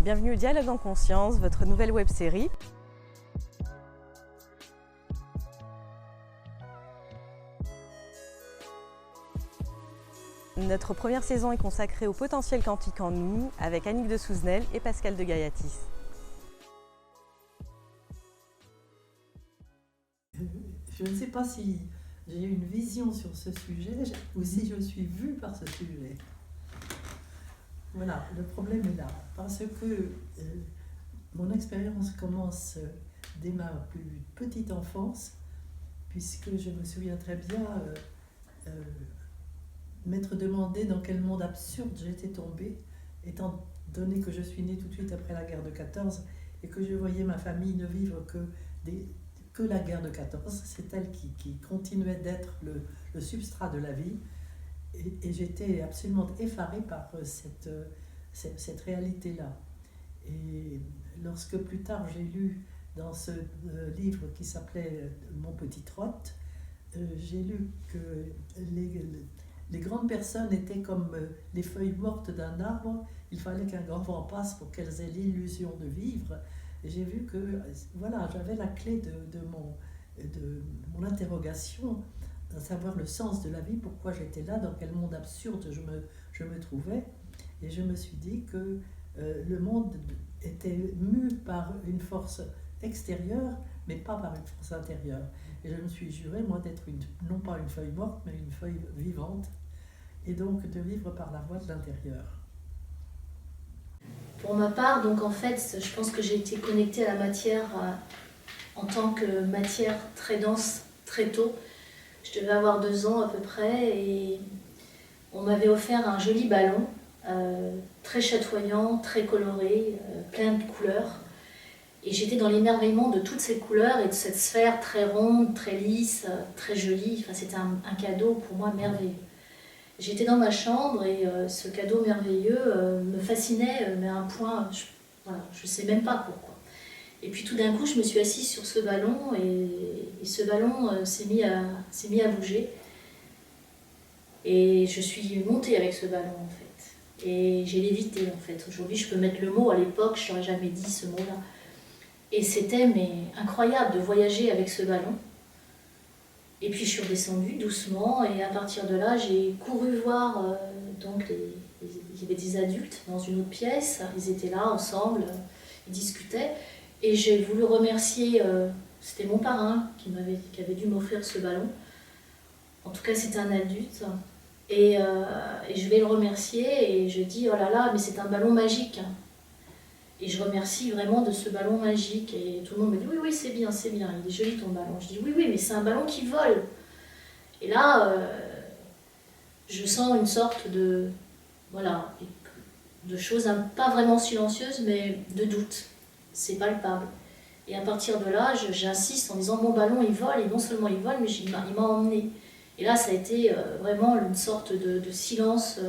Bienvenue au Dialogue en conscience, votre nouvelle web-série. Notre première saison est consacrée au potentiel quantique en nous, avec Annick de Souzenel et Pascal de Gaillatis. Je ne sais pas si j'ai une vision sur ce sujet ou si je suis vue par ce sujet. Voilà, le problème est là. Parce que mon expérience commence dès ma plus petite enfance, puisque je me souviens très bien m'être demandé dans quel monde absurde j'étais tombée, étant donné que je suis née tout de suite après la guerre de 14 et que je voyais ma famille ne vivre que la guerre de 14. C'est elle qui continuait d'être le substrat de la vie. Et j'étais absolument effarée par cette réalité-là. Et lorsque plus tard j'ai lu dans ce livre qui s'appelait Mon petit trot, j'ai lu que les grandes personnes étaient comme les feuilles mortes d'un arbre. Il fallait qu'un grand vent passe pour qu'elles aient l'illusion de vivre. Et j'ai vu que voilà, j'avais la clé de mon interrogation, à savoir le sens de la vie, pourquoi j'étais là, dans quel monde absurde je me trouvais. Et je me suis dit que le monde était mu par une force extérieure, mais pas par une force intérieure. Et je me suis juré, moi, d'être non pas une feuille morte, mais une feuille vivante, et donc de vivre par la voie de l'intérieur. Pour ma part, donc en fait, je pense que j'ai été connectée à la matière en tant que matière très dense, très tôt. Je devais avoir 2 ans à peu près, et on m'avait offert un joli ballon, très chatoyant, très coloré, plein de couleurs. Et j'étais dans l'émerveillement de toutes ces couleurs et de cette sphère très ronde, très lisse, très jolie. Enfin, c'était un cadeau pour moi merveilleux. J'étais dans ma chambre et ce cadeau merveilleux me fascinait, mais à un point, je ne sais même pas pourquoi. Et puis tout d'un coup, je me suis assise sur ce ballon et ce ballon s'est mis à bouger. Et je suis montée avec ce ballon en fait. Et j'ai lévité en fait. Aujourd'hui, je peux mettre le mot, à l'époque, je n'aurais jamais dit ce mot-là. Et c'était incroyable de voyager avec ce ballon. Et puis je suis redescendue doucement et à partir de là, j'ai couru voir, il y avait des adultes dans une autre pièce, ils étaient là ensemble, ils discutaient. Et j'ai voulu remercier, c'était mon parrain qui avait dû m'offrir ce ballon. En tout cas, c'était un adulte. Et je vais le remercier et je dis, oh là là, mais c'est un ballon magique. Et je remercie vraiment de ce ballon magique. Et tout le monde me dit, oui, oui, c'est bien, il est joli ton ballon. Je dis, oui, oui, mais c'est un ballon qui vole. Et là, je sens une sorte de choses pas vraiment silencieuses, mais de doute. C'est palpable. Et à partir de là, j'insiste en disant, mon ballon, il vole, et non seulement il vole, mais il m'a emmené. Et là, ça a été vraiment une sorte de silence,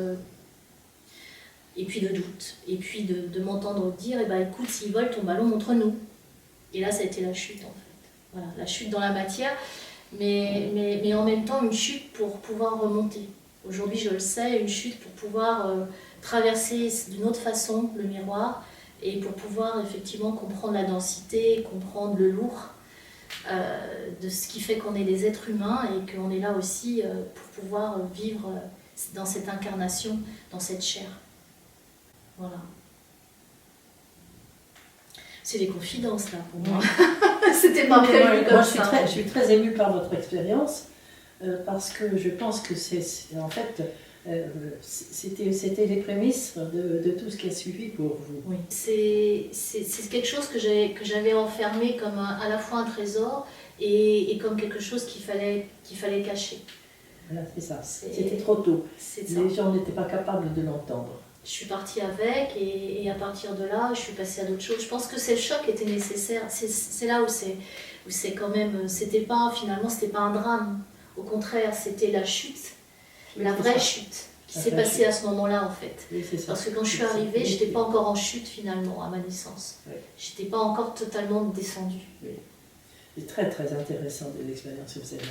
et puis de doute. Et puis de m'entendre dire, écoute, s'il vole ton ballon, montre-nous. Et là, ça a été la chute, en fait. Voilà, la chute dans la matière, mais en même temps, une chute pour pouvoir remonter. Aujourd'hui, je le sais, une chute pour pouvoir traverser d'une autre façon le miroir, et pour pouvoir effectivement comprendre la densité, comprendre le lourd, de ce qui fait qu'on est des êtres humains et qu'on est là aussi pour pouvoir vivre dans cette incarnation, dans cette chair. Voilà. C'est des confidences là pour moi. C'était pas prévu comme ça. Je suis très émue par votre expérience parce que je pense que en fait c'était les prémices de tout ce qui a suivi pour vous. Oui. C'est quelque chose que j'avais enfermé comme à la fois un trésor et comme quelque chose qu'il fallait cacher. Voilà, c'est ça. C'était trop tôt. Les gens n'étaient pas capables de l'entendre. Je suis partie avec et à partir de là, je suis passée à d'autres choses. Je pense que ce choc était nécessaire. C'est là où c'est quand même, c'était pas un drame. Au contraire, c'était la chute, la vraie chute qui s'est passée à ce moment-là en fait. Oui, parce que quand je suis arrivée, j'étais pas encore en chute finalement à ma naissance. Oui. J'étais pas encore totalement descendue. Oui. C'est très très intéressant de l'expérience que vous avez.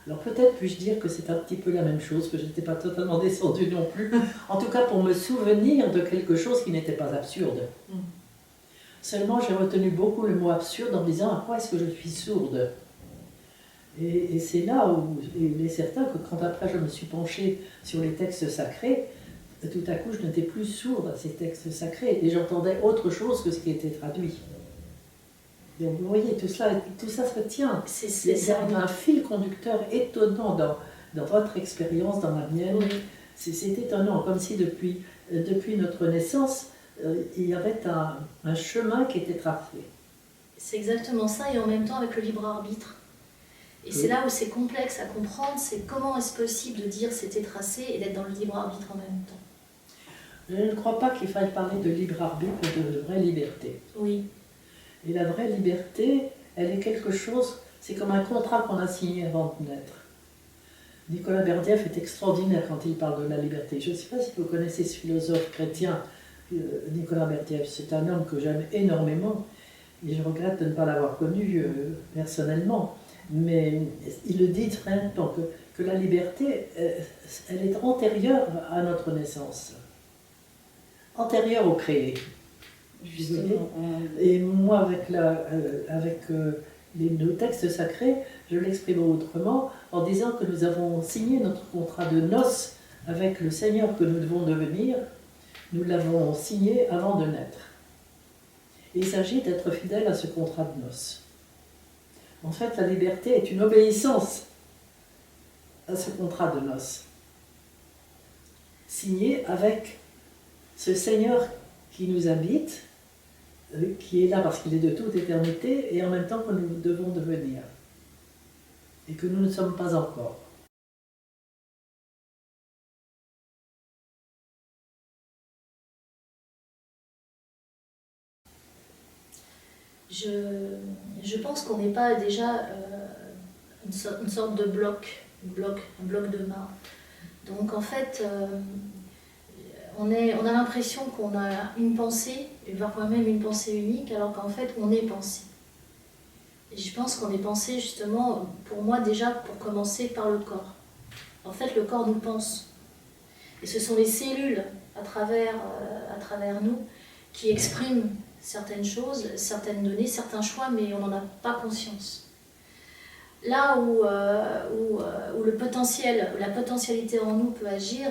Alors peut-être puis-je dire que c'est un petit peu la même chose, que je n'étais pas totalement descendue non plus. En tout cas pour me souvenir de quelque chose qui n'était pas absurde. Seulement j'ai retenu beaucoup le mot absurde en me disant à quoi est-ce que je suis sourde. Et c'est là où il est certain que quand après je me suis penchée sur les textes sacrés, tout à coup je n'étais plus sourde à ces textes sacrés et j'entendais autre chose que ce qui était traduit. Donc vous voyez, tout ça se tient. Il y a un fil conducteur étonnant dans votre expérience, dans la mienne. Oui. C'est étonnant, comme si depuis notre naissance, il y avait un chemin qui était tracé. C'est exactement ça, et en même temps avec le libre arbitre. Et c'est là où c'est complexe à comprendre, c'est comment est-ce possible de dire c'était tracé et d'être dans le libre arbitre en même temps. Je ne crois pas qu'il faille parler de libre arbitre ou de vraie liberté. Oui. Et la vraie liberté, elle est quelque chose, c'est comme un contrat qu'on a signé avant de naître. Nicolas Berdyaev est extraordinaire quand il parle de la liberté. Je ne sais pas si vous connaissez ce philosophe chrétien, Nicolas Berdyaev. C'est un homme que j'aime énormément et je regrette de ne pas l'avoir connu personnellement. Mais il le dit très longtemps que la liberté, elle est antérieure à notre naissance, antérieure au créé. Justement. Et moi, avec nos textes sacrés, je l'exprime autrement en disant que nous avons signé notre contrat de noces avec le Seigneur que nous devons devenir. Nous l'avons signé avant de naître. Et il s'agit d'être fidèle à ce contrat de noces. En fait, la liberté est une obéissance à ce contrat de noces, signé avec ce Seigneur qui nous habite, qui est là parce qu'il est de toute éternité, et en même temps que nous devons devenir, et que nous ne sommes pas encore. Je pense qu'on n'est pas déjà une sorte de bloc, un bloc de marbre. Donc en fait, on a l'impression qu'on a une pensée, et parfois même une pensée unique, alors qu'en fait on est pensé. Et je pense qu'on est pensé justement, pour moi déjà, pour commencer par le corps. En fait le corps nous pense. Et ce sont les cellules à travers nous qui expriment certaines choses, certaines données, certains choix, mais on n'en a pas conscience. Là où le potentiel, la potentialité en nous peut agir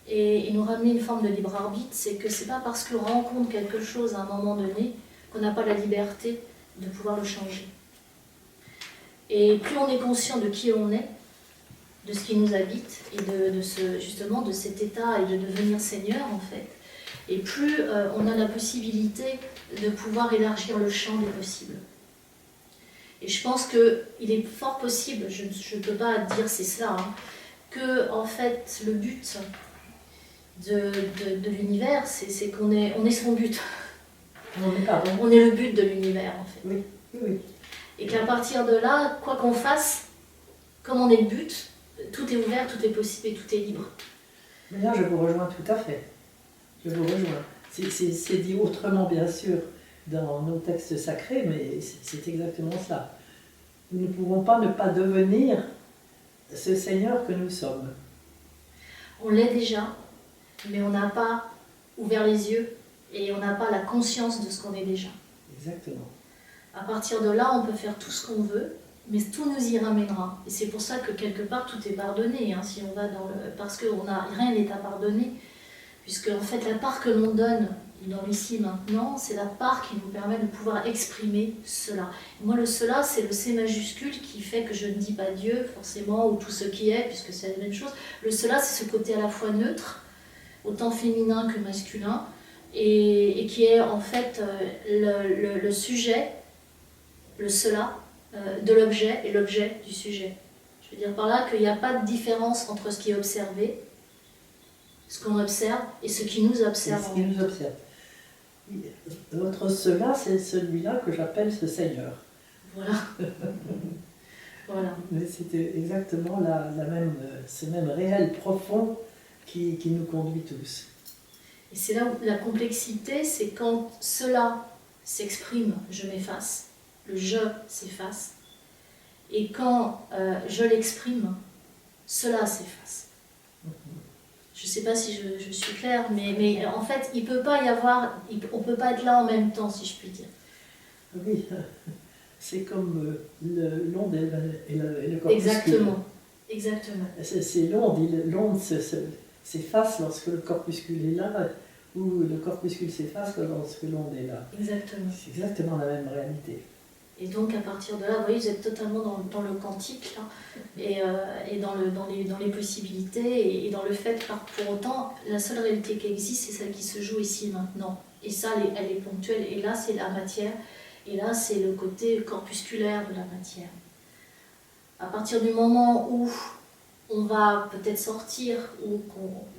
et nous ramener une forme de libre arbitre, c'est que c'est pas parce qu'on rencontre quelque chose à un moment donné qu'on n'a pas la liberté de pouvoir le changer. Et plus on est conscient de qui on est, de ce qui nous habite et justement de cet état et de devenir Seigneur en fait, et plus on a la possibilité de pouvoir élargir le champ des possibles. Et je pense qu'il est fort possible, je ne peux pas dire c'est cela, que en fait le but de l'univers, c'est qu'on est son but. On est le but de l'univers en fait. Oui, oui. Et qu'à partir de là, quoi qu'on fasse, comme on est le but, tout est ouvert, tout est possible et tout est libre. Mais là, je vous rejoins tout à fait. Je vous rejoins. C'est dit autrement, bien sûr, dans nos textes sacrés, mais c'est exactement ça. Nous ne pouvons pas ne pas devenir ce Seigneur que nous sommes. On l'est déjà, mais on n'a pas ouvert les yeux et on n'a pas la conscience de ce qu'on est déjà. Exactement. À partir de là, on peut faire tout ce qu'on veut, mais tout nous y ramènera. Et c'est pour ça que quelque part, tout est pardonné, si on va parce que rien n'est à pardonner. Puisque en fait, la part que l'on donne dans l'ici maintenant, c'est la part qui nous permet de pouvoir exprimer cela. Et moi, le cela, c'est le C majuscule qui fait que je ne dis pas Dieu, forcément, ou tout ce qui est, puisque c'est la même chose. Le cela, c'est ce côté à la fois neutre, autant féminin que masculin, et qui est en fait le sujet, le cela, de l'objet et l'objet du sujet. Je veux dire par là qu'il n'y a pas de différence entre ce qui est observé, ce qu'on observe et ce qui nous observe. Ce qui nous observe. Notre cela, c'est celui-là que j'appelle ce Seigneur. Voilà. Voilà. Mais c'était exactement ce même réel profond qui nous conduit tous. Et c'est là où la complexité, c'est quand cela s'exprime, je m'efface, le je s'efface, Et quand je l'exprime, cela s'efface. Je ne sais pas si je suis claire, mais en fait, il peut pas y avoir, on ne peut pas être là en même temps, si je puis dire. Oui, c'est comme l'onde et le corpuscule. Exactement, exactement. C'est l'onde s'efface lorsque le corpuscule est là, ou le corpuscule s'efface lorsque l'onde est là. Exactement. C'est exactement la même réalité. Et donc à partir de là, vous voyez, vous êtes totalement dans le quantique, là, et dans les possibilités, et dans le fait que pour autant, la seule réalité qui existe, c'est celle qui se joue ici et maintenant. Et ça, elle est ponctuelle, et là, c'est la matière, et là, c'est le côté corpusculaire de la matière. À partir du moment où on va peut-être sortir, ou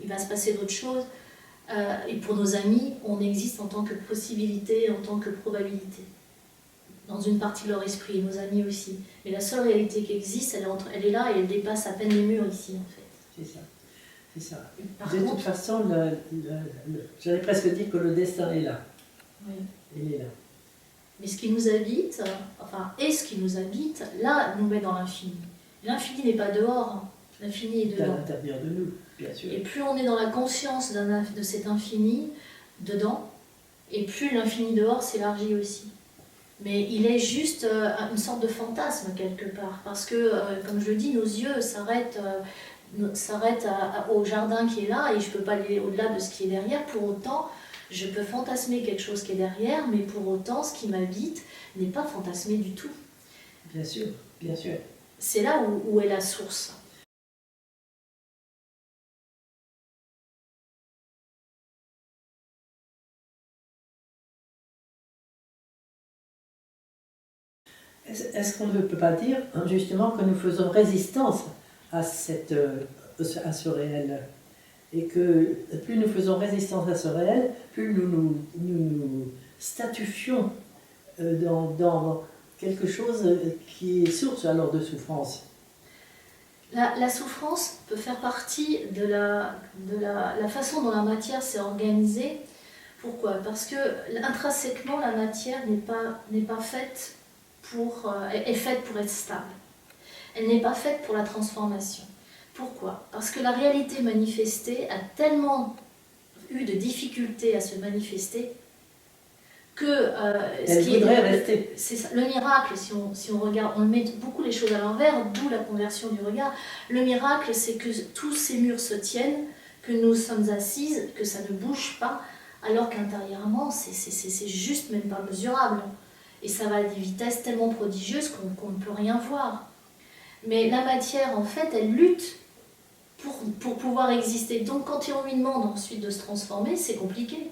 il va se passer d'autres choses, et pour nos amis, on existe en tant que possibilité, en tant que probabilité. Dans une partie de leur esprit, nos amis aussi. Mais la seule réalité qui existe, elle est là et elle dépasse à peine les murs ici, en fait. C'est ça. Par De contre, toute façon, j'allais presque dire que le destin est là. oui. Il est là. Mais ce qui nous habite, et ce qui nous habite, là, nous met dans l'infini. L'infini n'est pas dehors, hein. L'infini est C'est à dedans. l'intérieur de nous, bien sûr. Et plus on est dans la conscience de cet infini, dedans, et plus l'infini dehors s'élargit aussi. Mais il est juste une sorte de fantasme quelque part, parce que, comme je le dis, nos yeux s'arrêtent au jardin qui est là, et je ne peux pas aller au-delà de ce qui est derrière. Pour autant, je peux fantasmer quelque chose qui est derrière, mais pour autant, ce qui m'habite n'est pas fantasmé du tout. Bien sûr, bien sûr. C'est là où est la source. Est-ce qu'on ne peut pas dire justement que nous faisons résistance à ce réel, et que plus nous faisons résistance à ce réel, plus nous statuions dans quelque chose qui est source alors de souffrance. La souffrance peut faire partie de la façon dont la matière s'est organisée. Pourquoi? Parce que intrinsèquement, la matière n'est pas faite est faite pour être stable. Elle n'est pas faite pour la transformation. Pourquoi? Parce que la réalité manifestée a tellement eu de difficultés à se manifester que Elle voudrait rester. C'est ça, le miracle, si on regarde, on met beaucoup les choses à l'envers, d'où la conversion du regard. Le miracle, c'est que tous ces murs se tiennent, que nous sommes assises, que ça ne bouge pas, alors qu'intérieurement, c'est juste même pas mesurable. Et ça va à des vitesses tellement prodigieuses qu'on ne peut rien voir. Mais la matière, en fait, elle lutte pour pouvoir exister. Donc quand on lui demande ensuite de se transformer, c'est compliqué.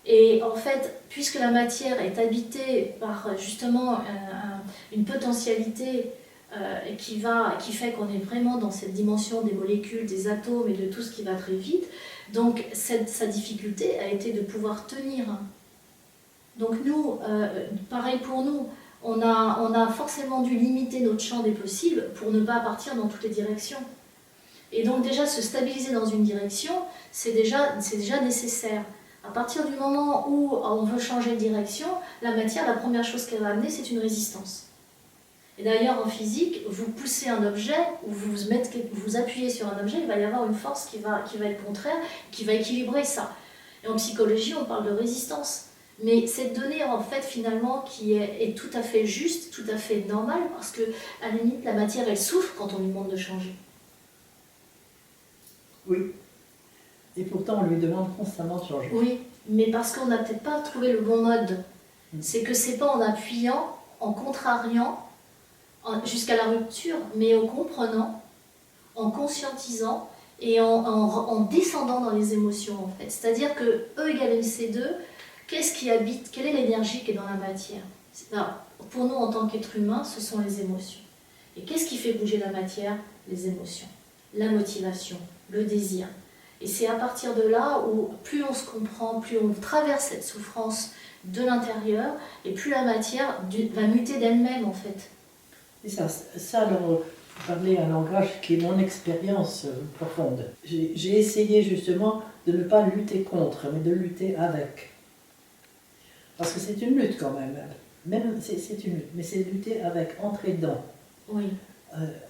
Et en fait, puisque la matière est habitée par justement une potentialité qui fait qu'on est vraiment dans cette dimension des molécules, des atomes et de tout ce qui va très vite, donc sa difficulté a été de pouvoir tenir. Donc nous, pareil pour nous, on a forcément dû limiter notre champ des possibles pour ne pas partir dans toutes les directions. Et donc déjà se stabiliser dans une direction, c'est déjà nécessaire. À partir du moment où on veut changer de direction, la matière, la première chose qu'elle va amener, c'est une résistance. Et d'ailleurs, en physique, vous poussez un objet, ou vous appuyez sur un objet, il va y avoir une force qui va être contraire, qui va équilibrer ça. Et en psychologie, on parle de résistance. Mais cette donnée, en fait, finalement, qui est tout à fait juste, tout à fait normale, parce que, à la limite, la matière, elle souffre quand on lui demande de changer. Oui. Et pourtant, on lui demande constamment de changer. Oui, mais parce qu'on n'a peut-être pas trouvé le bon mode. C'est que c'est pas en appuyant, en contrariant, jusqu'à la rupture, mais en comprenant, en conscientisant et en descendant dans les émotions, en fait. C'est-à-dire que E égale MC2, qu'est-ce qui habite, quelle est l'énergie qui est dans la matière? Pour nous, en tant qu'êtres humains, ce sont les émotions. Et qu'est-ce qui fait bouger la matière? Les émotions, la motivation, le désir. Et c'est à partir de là où plus on se comprend, plus on traverse cette souffrance de l'intérieur, et plus la matière va muter d'elle-même, en fait. Et ça alors, pour parler un langage qui est mon expérience profonde, j'ai essayé justement de ne pas lutter contre, mais de lutter avec. Parce que c'est une lutte quand même. C'est une lutte, mais c'est lutter avec, entrer dedans. Oui.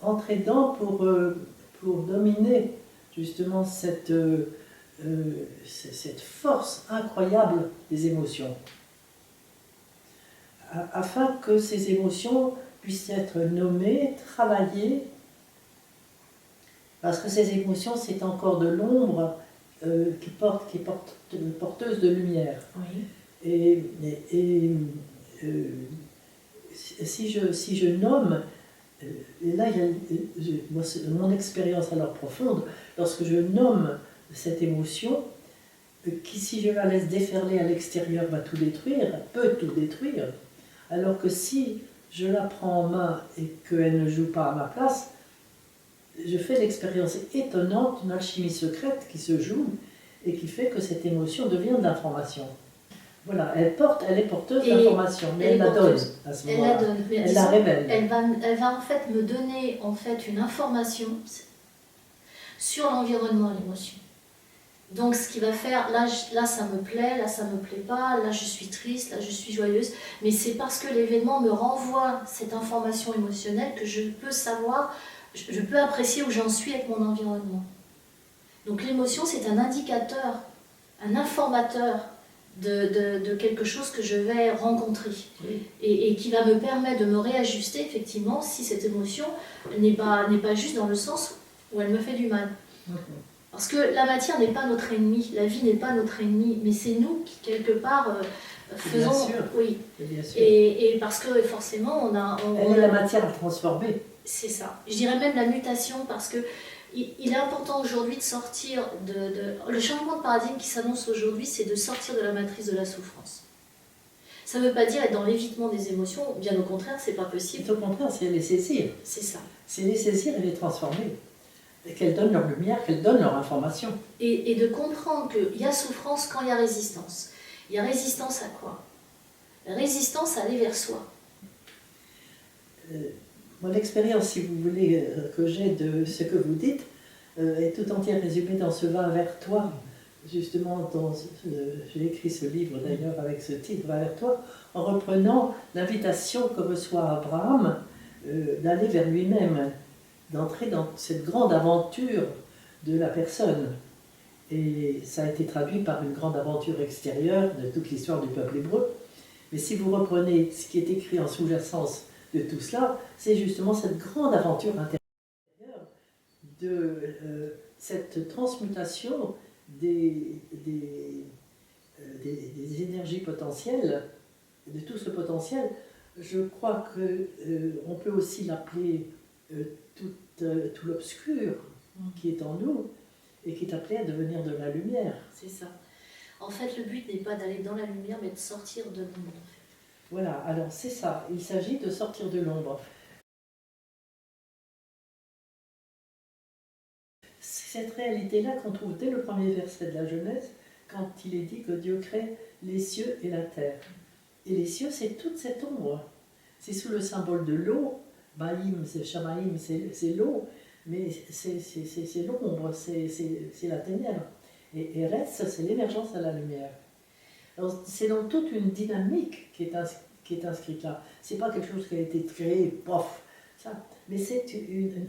Entrer dedans pour dominer justement cette force incroyable des émotions, afin que ces émotions puissent être nommées, travaillées, parce que ces émotions, c'est encore de l'ombre qui est porteuse de lumière. Oui. Et si je nomme, et là, mon expérience alors profonde, lorsque je nomme cette émotion, qui, si je la laisse déferler à l'extérieur, va tout détruire, peut tout détruire, alors que si je la prends en main et qu'elle ne joue pas à ma place, je fais l'expérience étonnante d'une alchimie secrète qui se joue et qui fait que cette émotion devient de l'information. Voilà, elle est porteuse d'information, mais elle la donne à ce moment-là. Elle la donne, mais elle disons, la révèle. Elle va en fait me donner en fait une information sur l'environnement et l'émotion. Donc ce qui va faire, là ça me plaît, là ça me plaît pas, là je suis triste, là je suis joyeuse, mais c'est parce que l'événement me renvoie cette information émotionnelle que je peux savoir, je peux apprécier où j'en suis avec mon environnement. Donc l'émotion c'est un indicateur, un informateur de quelque chose que je vais rencontrer, Oui. et qui va me permettre de me réajuster effectivement si cette émotion n'est pas juste dans le sens où elle me fait du mal. Parce que la matière n'est pas notre ennemi, la vie n'est pas notre ennemi, mais c'est nous qui, quelque part, faisons... Bien sûr. Oui. Bien sûr. Et parce que forcément, Elle est la matière à transformer. C'est ça. Je dirais même la mutation, parce que il est important aujourd'hui de sortir le changement de paradigme qui s'annonce aujourd'hui, c'est de sortir de la matrice de la souffrance. Ça ne veut pas dire être dans l'évitement des émotions, bien au contraire, c'est pas possible. Au contraire, c'est les saisir. C'est ça. C'est les saisir et les transformer. Et qu'elles donnent leur lumière, qu'elles donnent leur information. Et de comprendre qu'il y a souffrance quand il y a résistance. Il y a résistance à quoi? Résistance à aller vers soi. Mon expérience, si vous voulez, que j'ai de ce que vous dites, est tout entière résumée dans ce Va vers toi. Justement, j'ai écrit ce livre d'ailleurs avec ce titre, Va vers toi, en reprenant l'invitation que reçoit Abraham d'aller vers lui-même, d'entrer dans cette grande aventure de la personne. Et ça a été traduit par une grande aventure extérieure de toute l'histoire du peuple hébreu. Mais si vous reprenez ce qui est écrit en sous-jacence de tout cela, c'est justement cette grande aventure intérieure de cette transmutation des énergies potentielles, de tout ce potentiel. Je crois qu'on peut aussi l'appeler tout l'obscur qui est en nous et qui est appelé à devenir de la lumière. C'est ça. En fait, le but n'est pas d'aller dans la lumière, mais de sortir de l'ombre. Voilà, alors c'est ça, il s'agit de sortir de l'ombre. C'est cette réalité-là qu'on trouve dès le premier verset de la Genèse, quand il est dit que Dieu crée les cieux et la terre. Et les cieux, c'est toute cette ombre. C'est sous le symbole de l'eau. Baïm, c'est Shamaïm, c'est l'eau, mais c'est l'ombre, c'est la ténèbre. Et Eretz, c'est l'émergence à la lumière. Alors, c'est dans toute une dynamique qui est inscrite là. C'est pas quelque chose qui a été créé, pof, ça. Mais c'est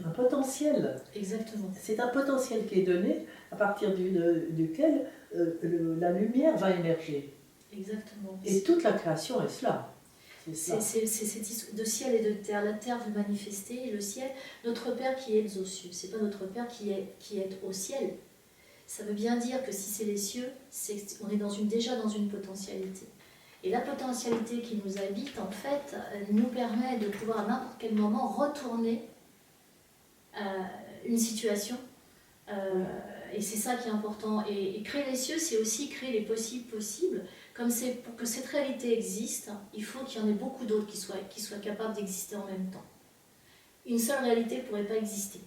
un potentiel. Exactement. C'est un potentiel qui est donné à partir duquel la lumière va émerger. Exactement. Et toute la création est cela. C'est cette histoire de ciel et de terre. La terre veut manifester, et le ciel, notre Père qui est aux cieux. C'est pas notre Père qui est au ciel. Ça veut bien dire que si c'est les cieux, on est déjà dans une potentialité. Et la potentialité qui nous habite, en fait, nous permet de pouvoir à n'importe quel moment retourner une situation. Et c'est ça qui est important. Et créer les cieux, c'est aussi créer les possibles. Comme c'est pour que cette réalité existe, il faut qu'il y en ait beaucoup d'autres qui soient capables d'exister en même temps. Une seule réalité ne pourrait pas exister.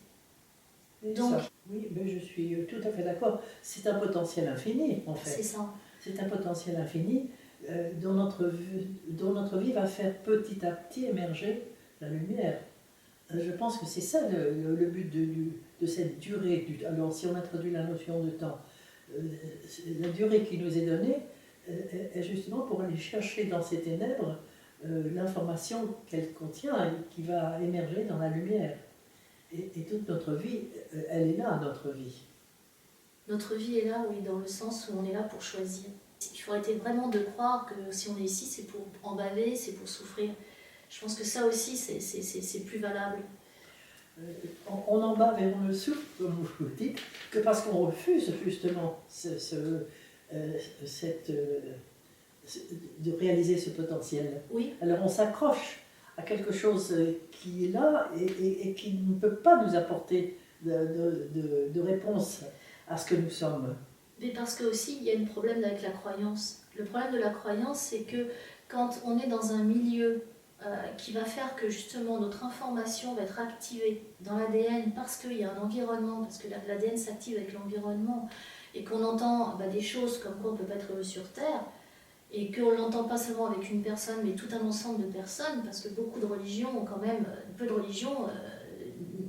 Donc, oui, mais je suis tout à fait d'accord. C'est un potentiel infini, en fait. C'est ça. C'est un potentiel infini dont notre vie va faire petit à petit émerger la lumière. Je pense que c'est ça le but de cette durée. Alors, si on introduit la notion de temps, la durée qui nous est donnée est justement pour aller chercher dans ces ténèbres l'information qu'elle contient et qui va émerger dans la lumière. Et toute notre vie, elle est là, notre vie. Notre vie est là, oui, dans le sens où on est là pour choisir. Il faut arrêter vraiment de croire que si on est ici, c'est pour en baver, c'est pour souffrir. Je pense que ça aussi, c'est plus valable. On en bave et on le souffre, comme vous le dites, que parce qu'on refuse justement de réaliser ce potentiel. Oui. Alors on s'accroche à quelque chose qui est là et qui ne peut pas nous apporter de réponse à ce que nous sommes. Mais parce que aussi, il y a un problème avec la croyance. Le problème de la croyance, c'est que quand on est dans un milieu qui va faire que justement notre information va être activée dans l'ADN parce qu'il y a un environnement, parce que l'ADN s'active avec l'environnement, et qu'on entend des choses comme quoi on ne peut pas être heureux sur Terre, et qu'on ne l'entend pas seulement avec une personne, mais tout un ensemble de personnes, parce que beaucoup de religions, quand même, peu de religions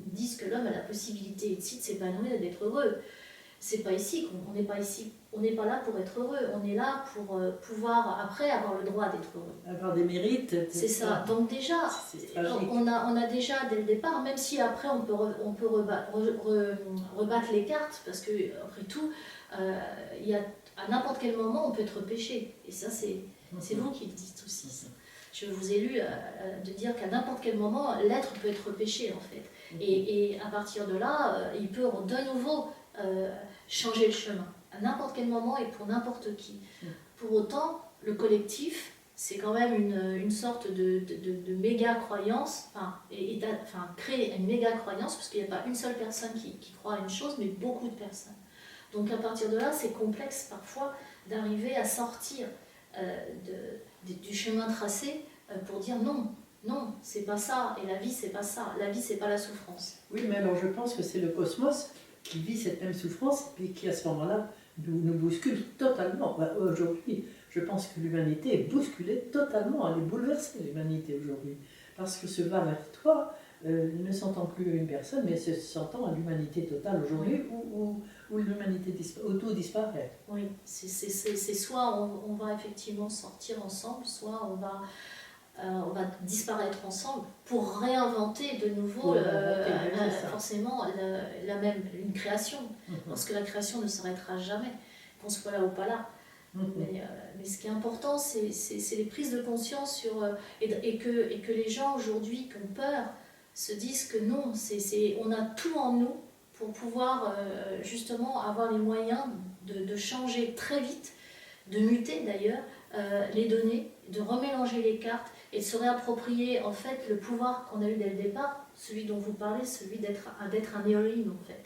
disent que l'homme a la possibilité ici de s'épanouir et d'être heureux. C'est pas ici, on n'est pas ici, on n'est pas là pour être heureux, on est là pour pouvoir après avoir le droit d'être heureux. Avoir des mérites. C'est ça. Donc déjà, on a déjà dès le départ, même si après on peut rebattre les cartes, parce que après tout, il y a, à n'importe quel moment on peut être péché. Et ça c'est vous qui le dites aussi. Ça. Je vous ai lu de dire qu'à n'importe quel moment l'être peut être péché en fait. Et à partir de là, il peut de nouveau changer le chemin à n'importe quel moment et pour n'importe qui. Pour autant, le collectif, c'est quand même une sorte de méga croyance, créer une méga croyance, parce qu'il n'y a pas une seule personne qui croit à une chose, mais beaucoup de personnes. Donc à partir de là, c'est complexe parfois d'arriver à sortir du chemin tracé pour dire non. Non, c'est pas ça, et la vie c'est pas ça, la vie c'est pas la souffrance. Oui, mais alors je pense que c'est le cosmos qui vit cette même souffrance et qui à ce moment-là nous bouscule totalement. Aujourd'hui, je pense que l'humanité est bousculée totalement, elle est bouleversée l'humanité aujourd'hui. Parce que ce va vers toi ne s'entend plus à une personne, mais s'entend à l'humanité totale aujourd'hui où l'humanité où tout disparaît. Oui, c'est soit on va effectivement sortir ensemble, soit on va disparaître ensemble pour réinventer de nouveau forcément une création, parce que la création ne s'arrêtera jamais, qu'on soit là ou pas là. Mais ce qui est important, c'est les prises de conscience et que les gens aujourd'hui qui ont peur se disent que non, on a tout en nous pour pouvoir justement avoir les moyens de changer très vite, de muter d'ailleurs les données, de remélanger les cartes et de se réapproprier en fait le pouvoir qu'on a eu dès le départ, celui dont vous parlez, celui d'être un Elohim en fait.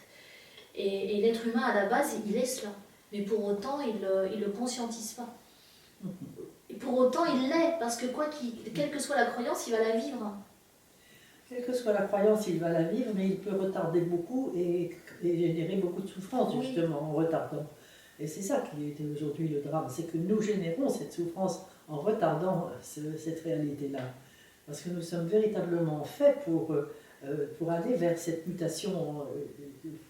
Et l'être humain à la base, il est cela. Mais pour autant, il ne le conscientise pas. Et pour autant, il l'est, parce que quelle que soit la croyance, il va la vivre. Quelle que soit la croyance, il va la vivre, mais il peut retarder beaucoup et générer beaucoup de souffrance justement en retardant. Et c'est ça qui est aujourd'hui le drame, c'est que nous générons cette souffrance en retardant cette réalité-là. Parce que nous sommes véritablement faits pour aller vers cette mutation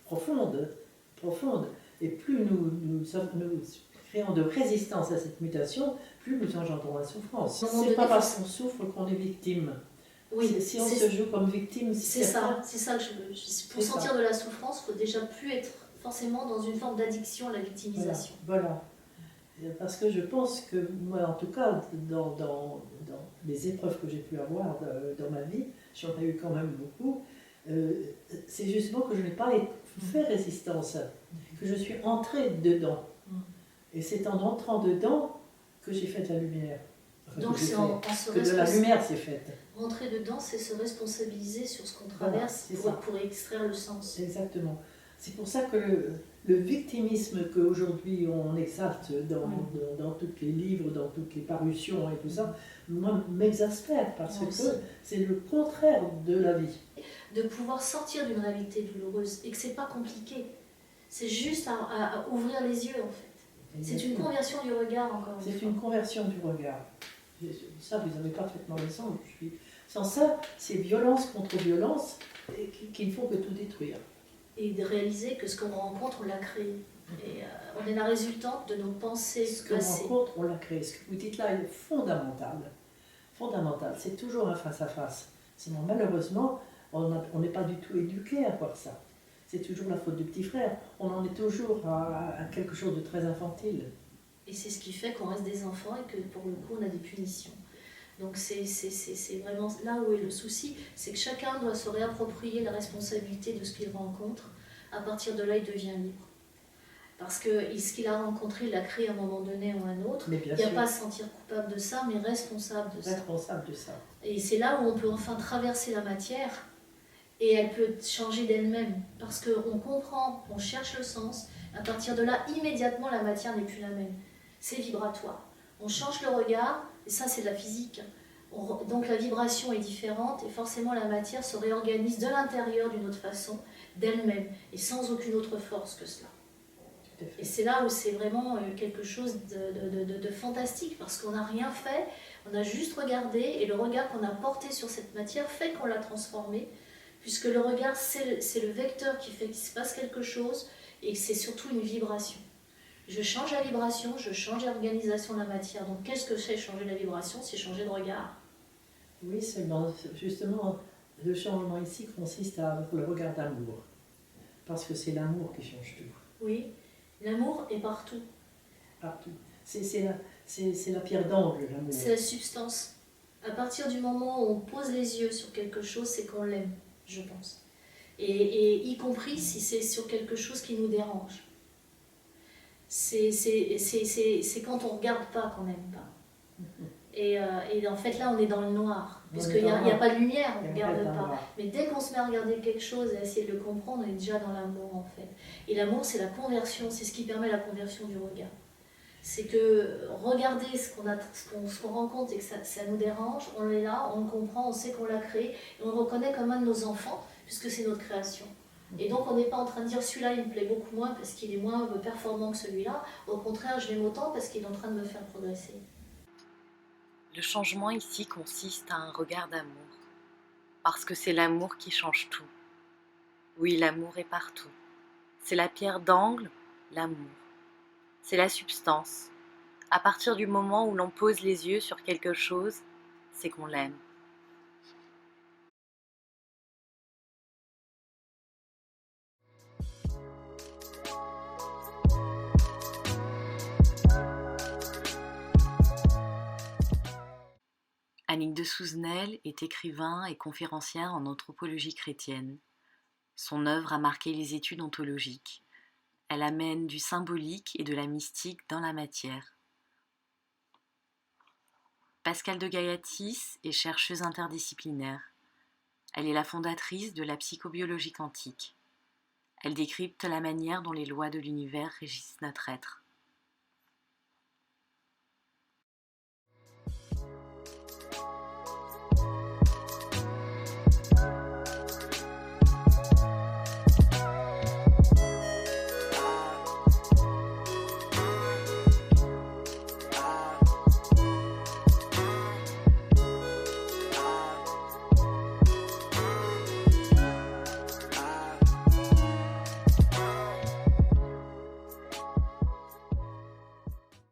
profonde. Et plus nous créons de résistance à cette mutation, plus nous engendrons la souffrance. Ce n'est pas parce qu'on souffre qu'on est victime. Oui, si on se joue comme victime, c'est ça que je veux. Pour sortir de la souffrance, il faut déjà plus être forcément dans une forme d'addiction à la victimisation. Voilà. Parce que je pense que moi, en tout cas, dans les épreuves que j'ai pu avoir dans ma vie, j'en ai eu quand même beaucoup, c'est justement que je n'ai pas fait résistance, que je suis entrée dedans. Et c'est en entrant dedans que j'ai fait la lumière. Donc de la lumière s'est faite. Rentrer dedans, c'est se responsabiliser sur ce qu'on traverse pour extraire le sens. Exactement. C'est pour ça que le victimisme qu'aujourd'hui on exalte dans tous les livres, dans toutes les parutions et tout ça, moi m'exaspère parce que c'est le contraire de la vie. De pouvoir sortir d'une réalité douloureuse et que c'est pas compliqué. C'est juste à ouvrir les yeux en fait. C'est une conversion du regard encore une fois. C'est une conversion du regard. Ça, vous avez parfaitement raison. Sans ça, c'est violence contre violence qui ne font que tout détruire. Et de réaliser que ce qu'on rencontre, on l'a créé. Et on est la résultante de nos pensées passées. Ce qu'on rencontre, on l'a créé. Ce que vous dites là est fondamental. fondamental. C'est toujours un face-à-face. Sinon, malheureusement, on n'est pas du tout éduqué à voir ça. C'est toujours la faute du petit frère. On en est toujours à quelque chose de très infantile. Et c'est ce qui fait qu'on reste des enfants et que pour le coup, on a des punitions. Donc c'est vraiment là où est le souci, c'est que chacun doit se réapproprier la responsabilité de ce qu'il rencontre. À partir de là, il devient libre. Parce que ce qu'il a rencontré, il l'a créé à un moment donné ou à un autre. Il n'y a pas à se sentir coupable de ça, mais responsable de ça. Responsable de ça. Et c'est là où on peut enfin traverser la matière et elle peut changer d'elle-même. Parce qu'on comprend, on cherche le sens. À partir de là, immédiatement, la matière n'est plus la même. C'est vibratoire. On change le regard, et ça c'est de la physique. Donc la vibration est différente et forcément la matière se réorganise de l'intérieur d'une autre façon, d'elle-même, et sans aucune autre force que cela. Et c'est là où c'est vraiment quelque chose de fantastique, parce qu'on n'a rien fait, on a juste regardé, et le regard qu'on a porté sur cette matière fait qu'on l'a transformée, puisque le regard c'est le vecteur qui fait qu'il se passe quelque chose, et c'est surtout une vibration. Je change la vibration, je change l'organisation de la matière. Donc qu'est-ce que c'est changer la vibration? C'est changer de regard. Oui, justement, le changement ici consiste à avoir le regard d'amour. Parce que c'est l'amour qui change tout. Oui, l'amour est partout. Partout. C'est la pierre d'angle, l'amour. C'est la substance. À partir du moment où on pose les yeux sur quelque chose, c'est qu'on l'aime, je pense. Et y compris si c'est sur quelque chose qui nous dérange. C'est quand on ne regarde pas qu'on n'aime pas. Et en fait, là, on est dans le noir. Puisqu'il n'y a pas de lumière, on ne regarde pas. Mais dès qu'on se met à regarder quelque chose et à essayer de le comprendre, on est déjà dans l'amour, en fait. Et l'amour, c'est la conversion, c'est ce qui permet la conversion du regard. C'est que regarder ce qu'on rencontre et que ça nous dérange, on est là, on le comprend, on sait qu'on l'a créé, et on le reconnaît comme un de nos enfants, puisque c'est notre création. Et donc on n'est pas en train de dire celui-là il me plaît beaucoup moins parce qu'il est moins performant que celui-là. Au contraire, je l'aime autant parce qu'il est en train de me faire progresser. Le changement ici consiste à un regard d'amour, parce que c'est l'amour qui change tout. Oui, l'amour est partout. C'est la pierre d'angle, l'amour. C'est la substance. À partir du moment où l'on pose les yeux sur quelque chose, c'est qu'on l'aime. Annick de Souzenel est écrivain et conférencière en anthropologie chrétienne. Son œuvre a marqué les études ontologiques. Elle amène du symbolique et de la mystique dans la matière. Pascale de Gaillatis est chercheuse interdisciplinaire. Elle est la fondatrice de la psychobiologie quantique. Elle décrypte la manière dont les lois de l'univers régissent notre être.